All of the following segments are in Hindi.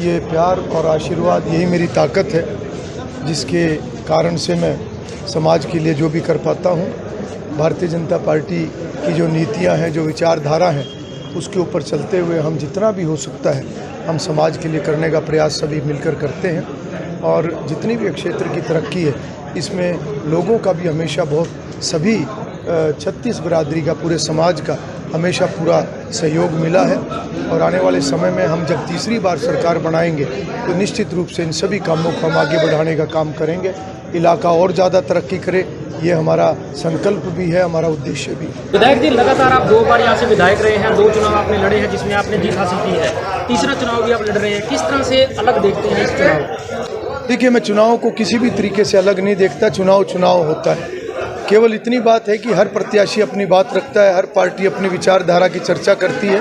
ये प्यार और आशीर्वाद यही मेरी ताकत है, जिसके कारण से मैं समाज के लिए जो भी कर पाता हूँ। भारतीय जनता पार्टी की जो नीतियाँ हैं, जो विचारधारा है, उसके ऊपर चलते हुए हम जितना भी हो सकता है हम समाज के लिए करने का प्रयास सभी मिलकर करते हैं। और जितनी भी क्षेत्र की तरक्की है, इसमें लोगों का भी हमेशा बहुत सभी 36 बिरादरी का, पूरे समाज का हमेशा पूरा सहयोग मिला है। और आने वाले समय में हम जब तीसरी बार सरकार बनाएंगे तो निश्चित रूप से इन सभी कामों को हम आगे बढ़ाने का काम करेंगे। इलाका और ज़्यादा तरक्की करे, ये हमारा संकल्प भी है, हमारा उद्देश्य भी। विधायक जी, लगातार आप 2 बार यहाँ से विधायक रहे हैं, 2 चुनाव आपने लड़े हैं जिसमें आपने जीत हासिल की है, तीसरा चुनाव भी आप लड़ रहे हैं, किस तरह से अलग देखते हैं इस चुनाव? देखिए, मैं चुनाव को किसी भी तरीके से अलग नहीं देखता। चुनाव चुनाव होता है। केवल इतनी बात है कि हर प्रत्याशी अपनी बात रखता है, हर पार्टी अपनी विचारधारा की चर्चा करती है।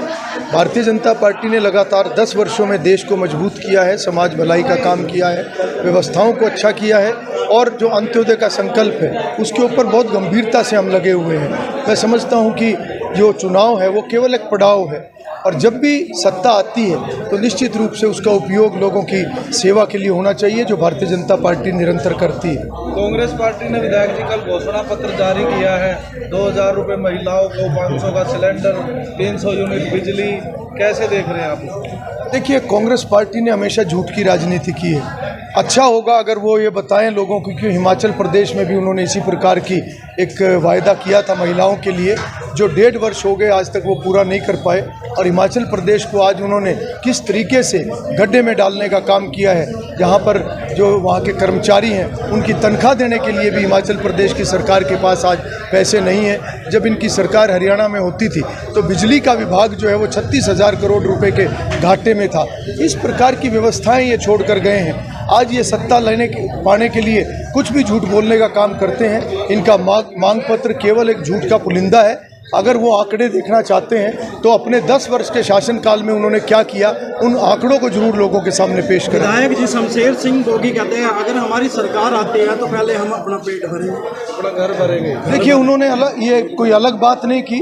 भारतीय जनता पार्टी ने लगातार 10 वर्षों में देश को मजबूत किया है, समाज भलाई का काम किया है, व्यवस्थाओं को अच्छा किया है, और जो अंत्योदय का संकल्प है उसके ऊपर बहुत गंभीरता से हम लगे हुए हैं। मैं समझता हूं कि जो चुनाव है वो केवल एक पड़ाव है, और जब भी सत्ता आती है तो निश्चित रूप से उसका उपयोग लोगों की सेवा के लिए होना चाहिए, जो भारतीय जनता पार्टी निरंतर करती है। कांग्रेस पार्टी ने विधायक जी कल घोषणा पत्र जारी किया है, 2000 रुपये महिलाओं को, 500 का सिलेंडर, 300 यूनिट बिजली, कैसे देख रहे हैं आप? देखिए, कांग्रेस पार्टी ने हमेशा झूठ की राजनीति की है। अच्छा होगा अगर वो ये बताएं लोगों को कि हिमाचल प्रदेश में भी उन्होंने इसी प्रकार की एक वायदा किया था महिलाओं के लिए, जो 1.5 वर्ष हो गए आज तक वो पूरा नहीं कर पाए। और हिमाचल प्रदेश को आज उन्होंने किस तरीके से गड्ढे में डालने का काम किया है, जहां पर जो वहां के कर्मचारी हैं उनकी तनख्वाह देने के लिए भी हिमाचल प्रदेश की सरकार के पास आज पैसे नहीं है। जब इनकी सरकार हरियाणा में होती थी तो बिजली का विभाग जो है वो 36,000 करोड़ रुपए के घाटे में था। इस प्रकार की व्यवस्थाएं ये छोड़ कर गए हैं। आज ये सत्ता पाने के लिए कुछ भी झूठ बोलने का काम करते हैं। इनका मांग पत्र केवल एक झूठ का पुलिंदा है। अगर वो आंकड़े देखना चाहते हैं तो अपने 10 वर्ष के शासनकाल में उन्होंने क्या किया, उन आंकड़ों को जरूर लोगों के सामने पेश करें। विधायक जी शमशेर सिंह गोगी कहते हैं अगर हमारी सरकार आती है तो पहले हम अपना पेट भरेंगे, अपना घर भरेंगे। देखिए, उन्होंने ये कोई अलग बात नहीं की।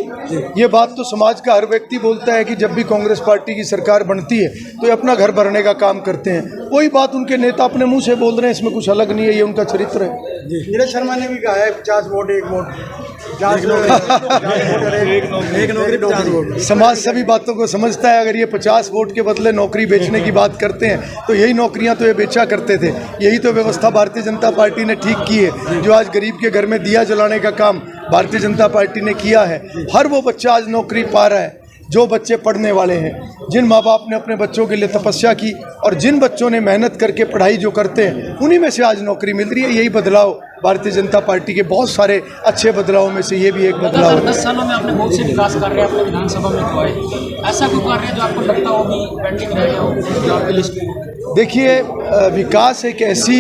ये बात तो समाज का हर व्यक्ति बोलता है कि जब भी कांग्रेस पार्टी की सरकार बनती है तो ये अपना घर भरने का काम करते हैं। वही बात उनके नेता अपने मुंह से बोल रहे हैं, इसमें कुछ अलग नहीं है, ये उनका चरित्र है। नीरज शर्मा ने भी कहा है 50 वोट 1 वोट, एक नौकरी 2 वोट। समाज सभी बातों को समझता है। अगर ये 50 वोट के बदले नौकरी बेचने की बात करते हैं तो यही नौकरियां तो ये बेचा करते थे। यही तो व्यवस्था भारतीय जनता पार्टी ने ठीक की है। जो आज गरीब के घर में दिया जलाने का काम भारतीय जनता पार्टी ने किया है। हर वो बच्चा आज नौकरी पा रहा है जो बच्चे पढ़ने वाले हैं, जिन माँ बाप ने अपने बच्चों के लिए तपस्या की, और जिन बच्चों ने मेहनत करके पढ़ाई जो करते हैं उन्हीं में से आज नौकरी मिल रही है। यही बदलाव भारतीय जनता पार्टी के बहुत सारे अच्छे बदलावों में से ये भी एक बदलाव है। 10 सालों में आपने बहुत से विकास कार्य अपने विधानसभा में किए, ऐसा कोई कार्य जो आपको लगता हो कि पेंडिंग रह गया हो आपकी लिस्ट में? देखिए, विकास एक ऐसी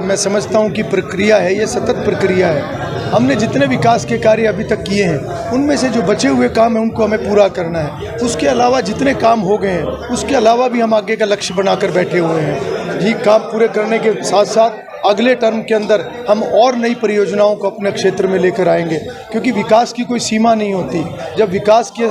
मैं समझता हूँ कि प्रक्रिया है, ये सतत प्रक्रिया है। हमने जितने विकास के कार्य अभी तक किए हैं उनमें से जो बचे हुए काम हैं उनको हमें पूरा करना है। उसके अलावा जितने काम हो गए हैं उसके अलावा भी हम आगे का लक्ष्य बनाकर बैठे हुए हैं। ये काम पूरे करने के साथ साथ अगले टर्म के अंदर हम और नई परियोजनाओं को अपने क्षेत्र में लेकर आएंगे, क्योंकि विकास की कोई सीमा नहीं होती। जब विकास के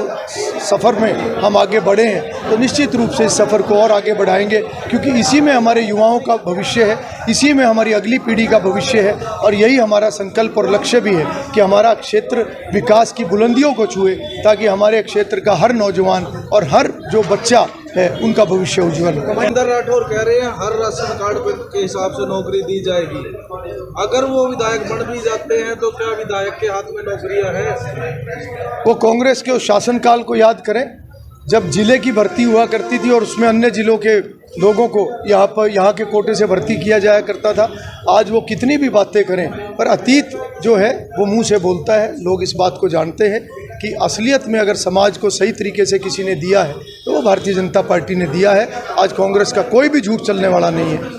सफ़र में हम आगे बढ़े हैं तो निश्चित रूप से इस सफ़र को और आगे बढ़ाएंगे, क्योंकि इसी में हमारे युवाओं का भविष्य है, इसी में हमारी अगली पीढ़ी का भविष्य है। और यही हमारा संकल्प और लक्ष्य भी है कि हमारा क्षेत्र विकास की बुलंदियों को छुए, ताकि हमारे क्षेत्र का हर नौजवान और हर जो बच्चा है उनका भविष्य उज्जवल हो। महेंद्र राठौर कह रहे हैं हर राशन कार्ड के हिसाब से नौकरी दी जाएगी। अगर वो विधायक बन भी जाते हैं तो क्या विधायक के हाथ में नौकरियां हैं? वो कांग्रेस के उस शासनकाल को याद करें जब जिले की भर्ती हुआ करती थी और उसमें अन्य जिलों के लोगों को यहाँ के कोटे से भर्ती किया जाया करता था। आज वो कितनी भी बातें करें, पर अतीत जो है वो मुंह से बोलता है। लोग इस बात को जानते हैं कि असलियत में अगर समाज को सही तरीके से किसी ने दिया है तो वो भारतीय जनता पार्टी ने दिया है। आज कांग्रेस का कोई भी झूठ चलने वाला नहीं है।